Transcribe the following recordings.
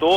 2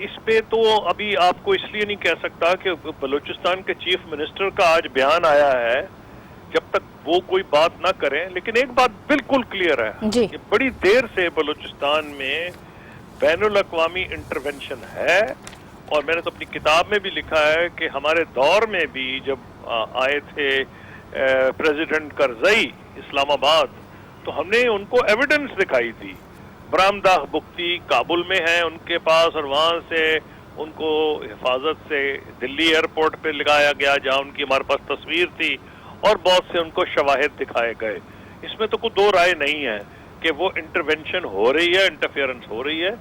اس پہ تو ابھی آپ کو اس لیے نہیں کہہ سکتا کہ بلوچستان کے چیف منسٹر کا آج بیان آیا ہے، جب تک وہ کوئی بات نہ کریں. لیکن ایک بات بالکل کلیئر ہے جی. کہ بڑی دیر سے بلوچستان میں بین الاقوامی انٹرونشن ہے، اور میں نے تو اپنی کتاب میں بھی لکھا ہے کہ ہمارے دور میں بھی جب آئے تھے پریزیڈنٹ کرزئی اسلام آباد، تو ہم نے ان کو ایویڈنس دکھائی تھی. برآمدہ بختی کابل میں ہیں ان کے پاس، اور وہاں سے ان کو حفاظت سے دلی ایئرپورٹ پہ لگایا گیا جہاں ان کی ہمارے پاس تصویر تھی، اور بہت سے ان کو شواہد دکھائے گئے. اس میں تو کوئی دو رائے نہیں ہے کہ وہ انٹرونشن ہو رہی ہے، انٹرفیئرنس ہو رہی ہے،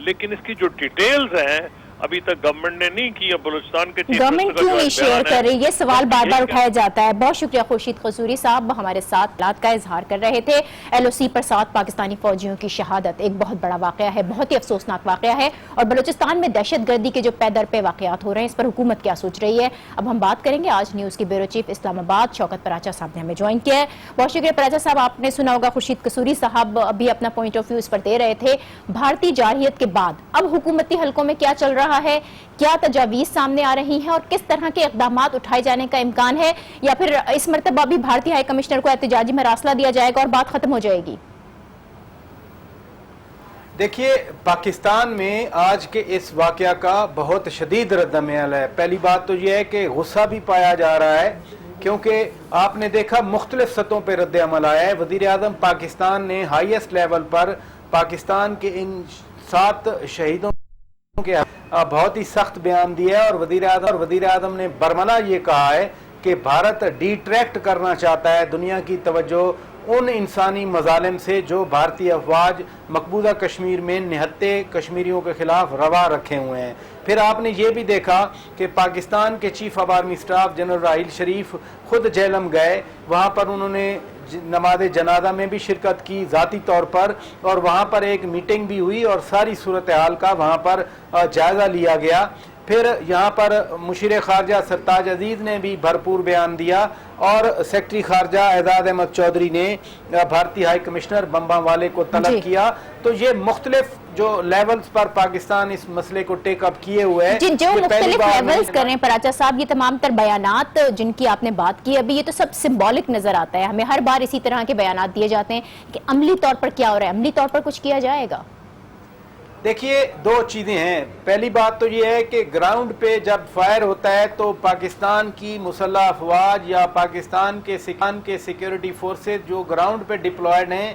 لیکن اس کی جو ڈیٹیلز ہیں ابھی تک گورنمنٹ نے نہیں کی. بلوچستان کے گورنمنٹ کیوں نہیں شیئر کر رہی؟ یہ سوال بار بار اٹھایا جاتا ہے. بہت شکریہ خورشید قصوری صاحب، ہمارے ساتھ حالات کا اظہار کر رہے تھے. ایل او سی پر 7 پاکستانی فوجیوں کی شہادت ایک بہت بڑا واقعہ ہے، بہت ہی افسوسناک واقعہ ہے، اور بلوچستان میں دہشت گردی کے جو پے در پہ واقعات ہو رہے ہیں اس پر حکومت کیا سوچ رہی ہے. اب ہم بات کریں گے آج نیوز کی بیورو چیف اسلام آباد شوکت پراچا صاحب نے ہمیں جوائن کیا ہے. بہت شکریہ پراچا صاحب. آپ نے سنا ہوگا خورشید قصوری صاحب ابھی اپنا پوائنٹ آف ویو اس پر دے رہے تھے. بھارتی جارحیت کے بعد اب حکومتی حلقوں میں کیا چل رہا ہے، کیا تجاویز سامنے آ رہی ہیں، اور کس طرح کے اقدامات اٹھائے جانے کا امکان ہے، یا پھر اس مرتبہ بھی بھارتی ہائی کمشنر کو احتجاجی مراسلہ دیا جائے گا اور بات ختم ہو جائے گی؟ دیکھیے، پاکستان میں آج کے اس واقعہ کا بہت شدید رد عمل ہے. پہلی بات تو یہ ہے کہ غصہ بھی پایا جا رہا ہے، کیونکہ آپ نے دیکھا مختلف سطحوں پہ رد عمل آیا ہے. وزیر اعظم پاکستان نے ہائیسٹ لیول پر پاکستان کے ان 7 شہیدوں کے بہت ہی سخت بیان دیا ہے، اور وزیر اعظم نے برملا یہ کہا ہے کہ بھارت ڈیٹریکٹ کرنا چاہتا ہے دنیا کی توجہ ان انسانی مظالم سے جو بھارتی افواج مقبوضہ کشمیر میں نہتے کشمیریوں کے خلاف روا رکھے ہوئے ہیں. پھر آپ نے یہ بھی دیکھا کہ پاکستان کے chief of army staff general Raheel Sharif خود جہلم گئے، وہاں پر انہوں نے نماز جنازہ میں بھی شرکت کی ذاتی طور پر، اور وہاں پر ایک میٹنگ بھی ہوئی اور ساری صورتحال کا وہاں پر جائزہ لیا گیا. پھر یہاں پر مشیر خارجہ سرتاج عزیز نے بھی بھرپور بیان دیا، اور سیکرٹری خارجہ اعزاز احمد چودھری نے بھارتی ہائی کمشنر بمبا والے کو طلب کیا. تو یہ مختلف جو لیولز پر پاکستان اس مسئلے کو ٹیک اپ کیے ہوئے ہیں. جو مختلف لیولز کر رہے ہیں پراچا صاحب، یہ تمام تر بیانات جن کی آپ نے بات کی ابھی، یہ تو سب سمبولک نظر آتا ہے. ہمیں ہر بار اسی طرح کے بیانات دیے جاتے ہیں کہ عملی طور پر کیا ہو رہا ہے، عملی طور پر کچھ کیا جائے گا؟ دیکھیے، 2 چیزیں ہیں. پہلی بات تو یہ ہے کہ گراؤنڈ پہ جب فائر ہوتا ہے تو پاکستان کی مسلح افواج یا پاکستان کے سیکیورٹی فورسز جو گراؤنڈ پہ ڈپلائیڈ ہیں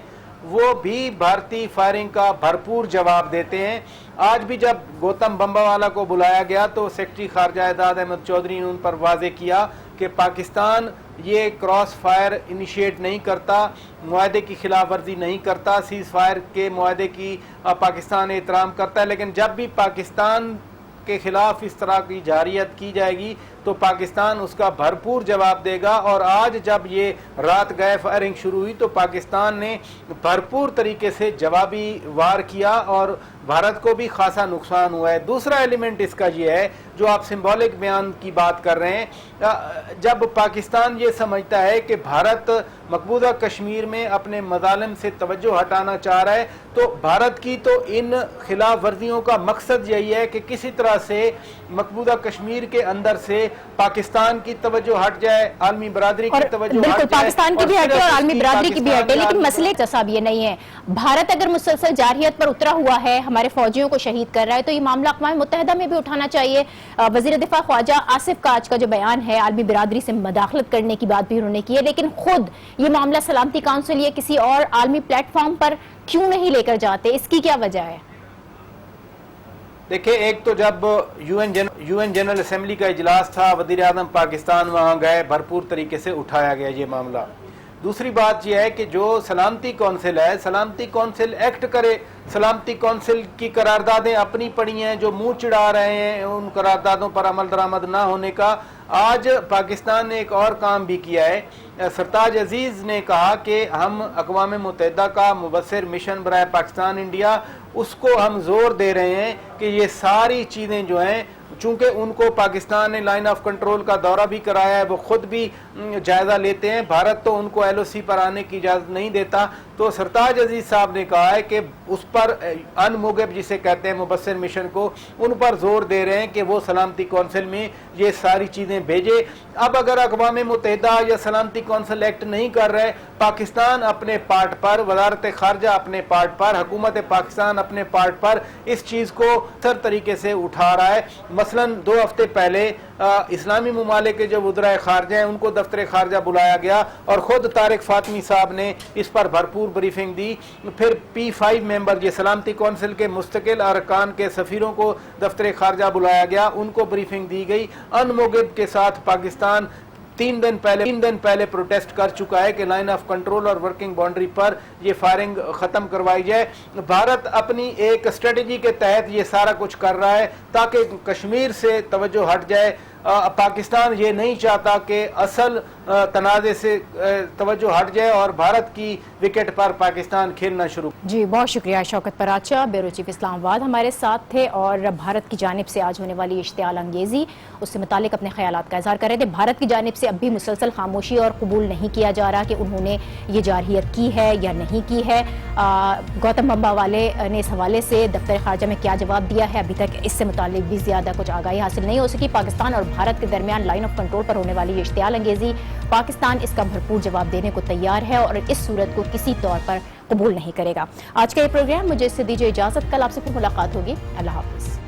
وہ بھی بھارتی فائرنگ کا بھرپور جواب دیتے ہیں. آج بھی جب گوتم بمبا والا کو بلایا گیا تو سیکرٹری خارجہ اعزاز احمد چودھری نے ان پر واضح کیا کہ پاکستان یہ کراس فائر انیشیٹ نہیں کرتا، معاہدے کی خلاف ورزی نہیں کرتا، سیز فائر کے معاہدے کی پاکستان احترام کرتا ہے. لیکن جب بھی پاکستان کے خلاف اس طرح کی جارحیت کی جائے گی تو پاکستان اس کا بھرپور جواب دے گا. اور آج جب یہ رات گئے فائرنگ شروع ہوئی تو پاکستان نے بھرپور طریقے سے جوابی وار کیا اور بھارت کو بھی خاصا نقصان ہوا ہے. دوسرا ایلیمنٹ اس کا یہ ہے جو آپ سمبولک بیان کی بات کر رہے ہیں، جب پاکستان یہ سمجھتا ہے کہ بھارت مقبوضہ کشمیر میں اپنے مظالم سے توجہ ہٹانا چاہ رہا ہے تو بھارت کی تو ان خلاف ورزیوں کا مقصد یہی ہے کہ کسی طرح سے مقبوضہ کشمیر کے اندر سے پاکستان کی توجہ ہٹ جائے، عالمی برادری کی توجہ ہٹ جائے. بالکل پاکستان کی بھی ہٹے اور عالمی برادری کی بھی ہٹے، لیکن مسئلے صاحب یہ نہیں ہے. بھارت اگر مسلسل جارحیت پر اترا ہوا ہے، ہمارے فوجیوں کو شہید کر رہا ہے، تو یہ معاملہ اقوام متحدہ میں بھی اٹھانا چاہیے. وزیر دفاع خواجہ آصف کا آج کا جو بیان ہے عالمی برادری سے مداخلت کرنے کی بات بھی انہوں نے کی ہے، لیکن خود یہ معاملہ سلامتی کونسل یا کسی اور عالمی پلیٹ فارم پر کیوں نہیں لے کر جاتے؟ اس کی کیا وجہ ہے؟ دیکھیں، ایک تو جب یو این جنرل اسمبلی کا اجلاس تھا، وزیر اعظم پاکستان وہاں گئے، بھرپور طریقے سے اٹھایا گیا یہ معاملہ. دوسری بات یہ ہے کہ جو سلامتی کونسل ہے، سلامتی کونسل ایکٹ کرے. سلامتی کونسل کی قراردادیں اپنی پڑی ہیں، جو منہ چڑھا رہے ہیں ان قراردادوں پر عمل درآمد نہ ہونے کا. آج پاکستان نے ایک اور کام بھی کیا ہے. سرتاج عزیز نے کہا کہ ہم اقوام متحدہ کا مبصر مشن برائے پاکستان انڈیا، اس کو ہم زور دے رہے ہیں کہ کہ یہ ساری چیزیں جو ہیں چونکہ ان کو پاکستان نے لائن آف کنٹرول کا دورہ بھی کرایا ہے، وہ خود بھی جائزہ لیتے ہیں، بھارت تو ان کو ایل او سی پر آنے کی اجازت نہیں دیتا، تو سرتاج عزیز صاحب نے کہا ہے کہ اس پر ان موگب جسے کہتے ہیں مبصر مشن کو، ان پر زور دے رہے ہیں کہ وہ سلامتی کونسل میں یہ ساری چیزیں بھیجے۔ اب اگر اقوام متحدہ یا سلامتی کونسل ایکٹ نہیں کر رہے، پاکستان اپنے پارٹ پر، وزارت خارجہ اپنے پارٹ پر، حکومت پاکستان اپنے پارٹ پر اس چیز کو سر طریقے سے اٹھا رہا ہے۔ مثلا 2 ہفتے پہلے اسلامی ممالک کے جو وزرائے خارجہ ہیں ان کو دفتر خارجہ بلایا گیا اور خود طارق فاطمی صاحب نے اس پر بھرپور بریفنگ دی۔ پھر P5 ممبر یہ سلامتی کونسل کے مستقل ارکان کے سفیروں کو دفتر خارجہ بلایا گیا، ان کو بریفنگ دی گئی۔ ان موگب کے ساتھ پاکستان 3 دن پہلے پروٹیسٹ کر چکا ہے کہ لائن آف کنٹرول اور ورکنگ باؤنڈری پر یہ فائرنگ ختم کروائی جائے۔ بھارت اپنی ایک اسٹریٹجی کے تحت یہ سارا کچھ کر رہا ہے تاکہ کشمیر سے توجہ ہٹ جائے۔ پاکستان یہ نہیں چاہتا کہ اصل تنازع سے توجہ ہٹ جائے اور بھارت کی وکٹ پر پاکستان کھیلنا شروع۔ جی بہت شکریہ شوکت پراچا، بیورو چیف اسلام آباد ہمارے ساتھ تھے اور بھارت کی جانب سے آج ہونے والی اشتعال انگیزی اس سے متعلق اپنے خیالات کا اظہار کر رہے تھے۔ بھارت کی جانب سے اب بھی مسلسل خاموشی اور قبول نہیں کیا جا رہا کہ انہوں نے یہ جارحیت کی ہے یا نہیں کی ہے۔ گوتم بمبا والے نے اس حوالے سے دفتر خارجہ میں کیا جواب دیا ہے، ابھی تک اس سے متعلق بھی زیادہ کچھ آگاہی حاصل نہیں ہو سکی۔ پاکستان اور بھارت کے درمیان لائن آف کنٹرول پر ہونے والی یہ اشتعال انگیزی، پاکستان اس کا بھرپور جواب دینے کو تیار ہے اور اس صورت کو کسی طور پر قبول نہیں کرے گا۔ آج کا یہ پروگرام، مجھے اس سے دیجیے اجازت، کل آپ سے پھر ملاقات ہوگی۔ اللہ حافظ۔